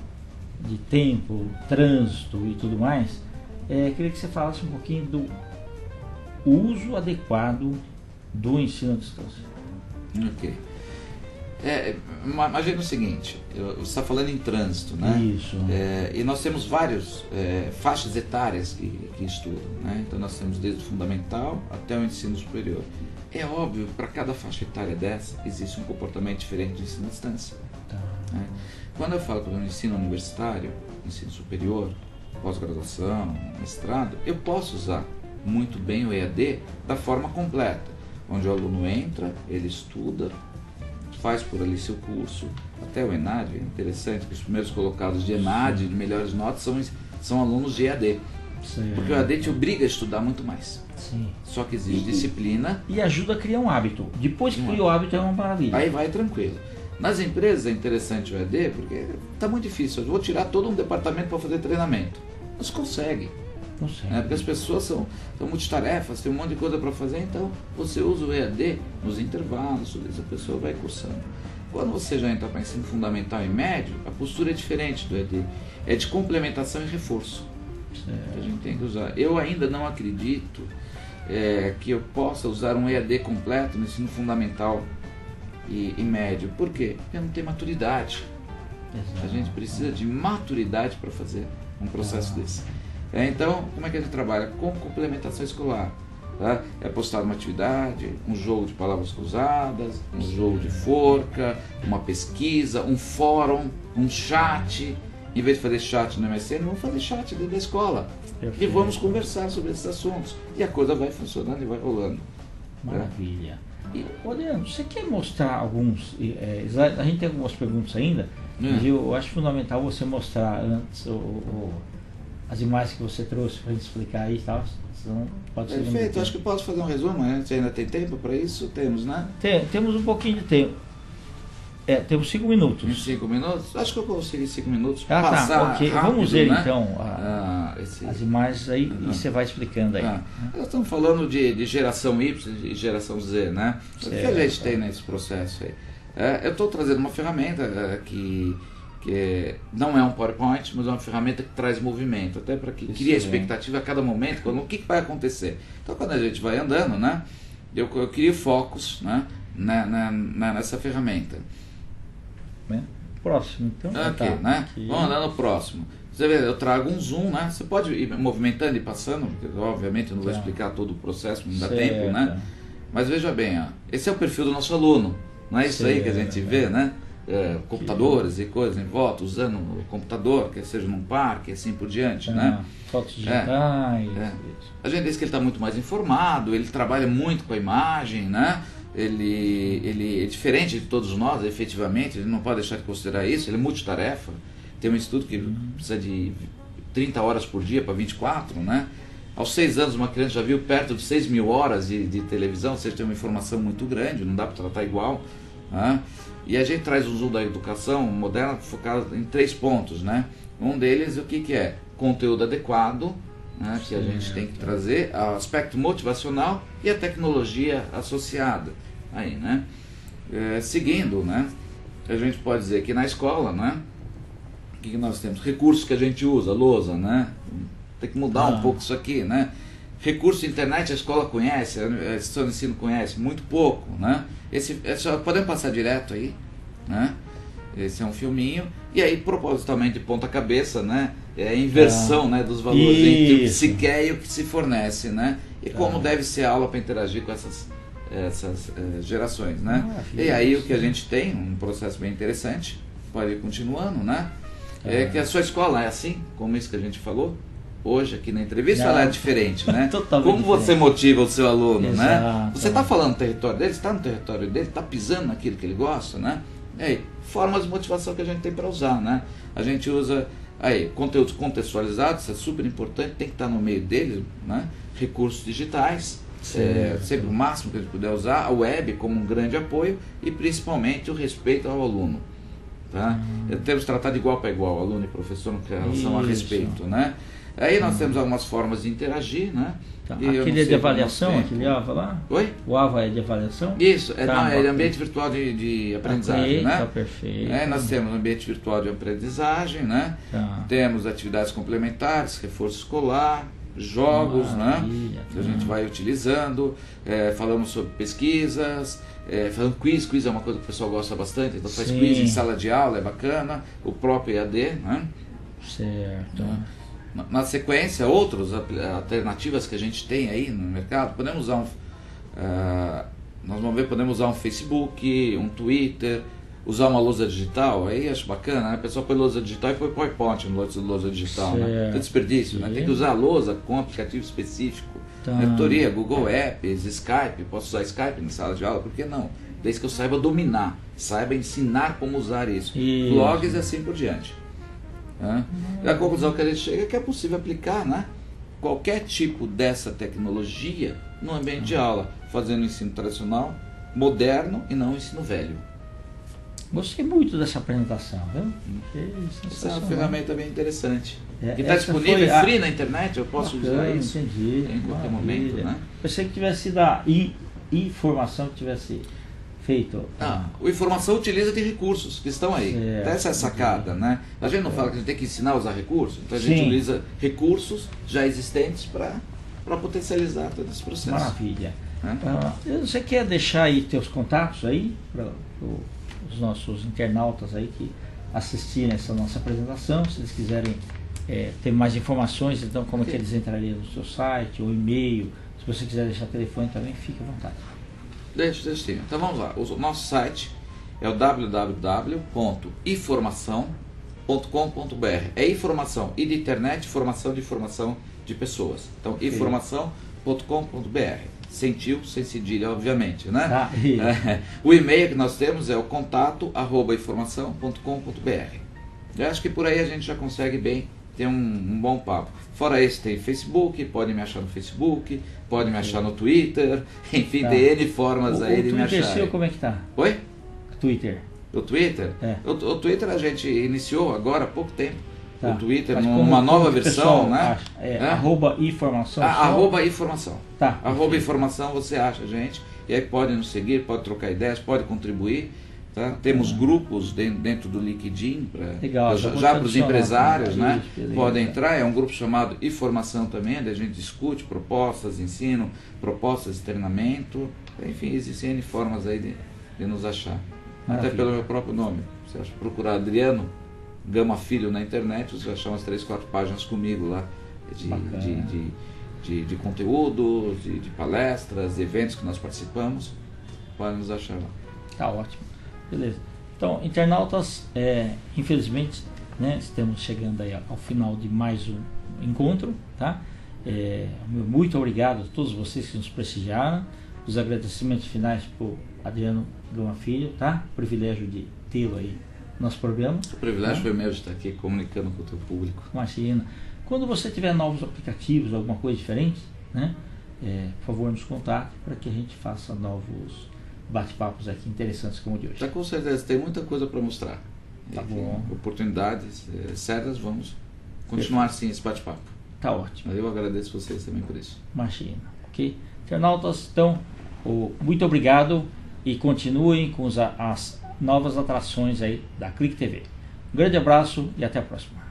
tempo, trânsito e tudo mais, queria que você falasse um pouquinho do uso adequado do ensino à distância. Ok. Imagina o seguinte, você está falando em trânsito, né? Isso. E nós temos várias faixas etárias que estudam, né? Então nós temos desde o fundamental até o ensino superior. É óbvio, para cada faixa etária dessa, existe um comportamento diferente de ensino à distância. Tá. Né? Quando eu falo para o ensino universitário, ensino superior, pós-graduação, mestrado, eu posso usar muito bem o EAD da forma completa, onde o aluno entra, ele estuda, faz por ali seu curso, até o ENAD, é interessante que os primeiros colocados de ENAD, de melhores notas, são alunos de EAD. Sim. Porque o EAD te obriga a estudar muito mais. Sim. Só que exige disciplina. E ajuda a criar um hábito. Depois que cria o hábito é uma maravilha. Aí vai tranquilo. Nas empresas é interessante o EAD porque está muito difícil. Eu vou tirar todo um departamento para fazer treinamento. Não se consegue. Né? Porque as pessoas são multitarefas, tem um monte de coisa para fazer, então você usa o EAD nos intervalos, a pessoa vai cursando. Quando você já entra para ensino fundamental e médio, a postura é diferente do EAD. É de complementação e reforço. Que a gente tem que usar. Eu ainda não acredito que eu possa usar um EAD completo no ensino fundamental e médio. Por quê? Porque não tem maturidade. Exato. A gente precisa de maturidade para fazer um processo desse. Então, como é que a gente trabalha? Com complementação escolar. Tá? É postado uma atividade, um jogo de palavras cruzadas, um jogo de forca, uma pesquisa, um fórum, um chat. Em vez de fazer chat no MSN, vamos fazer chat dentro da escola. Perfeito. E vamos conversar sobre esses assuntos. E a coisa vai funcionando e vai rolando. Maravilha. E, Adriano, você quer mostrar alguns... a gente tem algumas perguntas ainda, mas eu acho fundamental você mostrar antes as imagens que você trouxe para a gente explicar aí e tal. Pode ser. Perfeito, acho que posso fazer um resumo, né? Você ainda tem tempo para isso? Temos, né? Temos um pouquinho de tempo. Temos 5 minutos. 5 minutos? Acho que eu consegui 5 minutos. Passar tá, ok. Rápido, vamos ver, né? Então as imagens aí e você vai explicando aí. Nós estamos falando de geração Y e geração Z, né? O que a gente tem nesse processo aí? Eu estou trazendo uma ferramenta que não é um PowerPoint, mas é uma ferramenta que traz movimento, até para que crie a expectativa a cada momento, o que vai acontecer. Então, quando a gente vai andando, né, eu crio focos, né, nessa ferramenta. Próximo, então. Aqui, né? Vamos andar no próximo. Você vê, eu trago um zoom, né? Você pode ir movimentando e passando, porque obviamente eu não vou explicar todo o processo, não dá tempo, né? Mas veja bem, esse é o perfil do nosso aluno, não é isso aí que a gente vê, né? Computadores e coisas em volta, usando o computador, quer seja num parque, assim por diante, né? Fotos digitais. A gente diz que ele está muito mais informado, ele trabalha muito com a imagem, né? Ele é diferente de todos nós, efetivamente, ele não pode deixar de considerar isso, ele é multitarefa. Tem um estudo que precisa de 30 horas por dia para 24, né? Aos 6 anos uma criança já viu perto de 6 mil horas de televisão, ou seja, tem uma informação muito grande, não dá para tratar igual, né? E a gente traz um zoom da educação moderna focado em 3 pontos, né? Um deles, o que é? Conteúdo adequado, né? Que a gente tem que trazer, o aspecto motivacional e a tecnologia associada. Aí, né? Seguindo, né? A gente pode dizer que na escola, né? O que nós temos? Recursos que a gente usa, lousa, né? Tem que mudar um pouco isso aqui, né? Recurso internet a escola conhece, a instituição de ensino conhece, muito pouco, né? Podemos passar direto aí, né? Esse é um filminho, e aí propositalmente de ponta cabeça, né? É a inversão, né, dos valores entre o que se quer e o que se fornece, né? E como deve ser a aula para interagir com essas gerações, né? E aí o que a gente tem, um processo bem interessante, pode ir continuando, né? É que a sua escola é assim, como isso que a gente falou hoje aqui na entrevista, ela é diferente, né? Como você motiva o seu aluno, né? Você está falando do território dele, está no território dele, está pisando naquilo que ele gosta, né? E aí, formas de motivação que a gente tem para usar, né? A gente usa aí conteúdos contextualizados, isso é super importante, tem que estar no meio deles, né? Recursos digitais, sempre o máximo que a gente puder usar, a web como um grande apoio e principalmente o respeito ao aluno. Tá? Temos que tratar de igual para igual, aluno e professor, com relação a respeito. Né? Aí nós temos algumas formas de interagir. Né? Tá. Aquele é de avaliação, aquele AVA lá? Oi? O AVA é de avaliação? Isso, é ambiente virtual de aprendizagem. Né? Tá, perfeito. Nós temos ambiente virtual de aprendizagem, né? Tá. Temos atividades complementares, reforço escolar, jogos, né? Que a gente vai utilizando, falamos sobre pesquisas, falando quiz é uma coisa que o pessoal gosta bastante, então faz quiz em sala de aula, é bacana, o próprio EAD, né? Certo. Na sequência, outras alternativas que a gente tem aí no mercado, podemos usar nós vamos ver, podemos usar um Facebook, um Twitter, usar uma lousa digital, aí acho bacana, né? A pessoa põe lousa digital e põe PowerPoint no lousa digital, né? Tem desperdício, né? Tem que usar a lousa com aplicativo específico. Tutoria, Google Apps, Skype, posso usar Skype na sala de aula, por que não? Desde que eu saiba dominar, saiba ensinar como usar isso. Blogs e assim por diante. E a conclusão que a gente chega é que é possível aplicar, né, qualquer tipo dessa tecnologia no ambiente de aula, fazendo o ensino tradicional, moderno e não o ensino velho. Gostei muito dessa apresentação, viu? Essa é uma ferramenta bem interessante. Que está disponível, é free na internet, eu posso usar isso em qualquer momento. Né? Pensei que tivesse da informação que tivesse feito. O informação utiliza de recursos que estão aí. Essa é a sacada, né? A gente não fala que a gente tem que ensinar a usar recursos, então a gente utiliza recursos já existentes para potencializar todo esse processo. Maravilha. Você quer deixar aí teus contatos aí para os nossos internautas aí que assistirem essa nossa apresentação, se eles quiserem ter mais informações, então como é que eles entrariam no seu site ou e-mail, se você quiser deixar telefone também, fique à vontade. Deixa sim. Então vamos lá, o nosso site é o www.informação.com.br. É informação e de internet, formação de informação de pessoas. Então informação.com.br. Sem tio, sem cedilha, obviamente, né? O e-mail que nós temos é o contato@informação.com.br. Eu acho que por aí a gente já consegue bem ter um bom papo. Fora esse, tem Facebook, pode me achar no Facebook, pode me achar no Twitter, enfim, tem N formas aí de me achar. O Twitter seu, como é que tá? Oi? Twitter. O Twitter? O Twitter a gente iniciou agora há pouco tempo. O Twitter, numa nova versão, né? @informação. @informação. @informação você acha a gente, e aí pode nos seguir, pode trocar ideias, pode contribuir. Tá? Temos grupos dentro do LinkedIn já para os empresários, né? Podem entrar, é um grupo chamado Informação também, onde a gente discute propostas de ensino, propostas de treinamento, enfim, existem N formas aí de nos achar. Maravilha. Até pelo meu próprio nome. Você acha, procurar Adriano Gama Filho na internet, você vai achar umas 3, 4 páginas comigo lá de conteúdo, de palestras, de eventos que nós participamos, podem nos achar lá. Tá ótimo. Beleza. Então, internautas, infelizmente, né, estamos chegando aí ao final de mais um encontro, tá? Muito obrigado a todos vocês que nos prestigiaram. Os agradecimentos finais para o Adriano Gama Filho, tá? Privilégio de tê-lo aí no nosso programa. O privilégio foi meu de estar aqui comunicando com o teu público. Imagina. Quando você tiver novos aplicativos, alguma coisa diferente, né? Por favor, nos contate para que a gente faça novos bate-papos aqui interessantes como o de hoje. Com certeza, tem muita coisa para mostrar. Tá bom. Oportunidades certas, vamos continuar sim esse bate-papo. Tá ótimo. Eu agradeço vocês também por isso. Imagina. Ok? Internautas, então, muito obrigado e continuem com as novas atrações aí da Clique TV. Um grande abraço e até a próxima.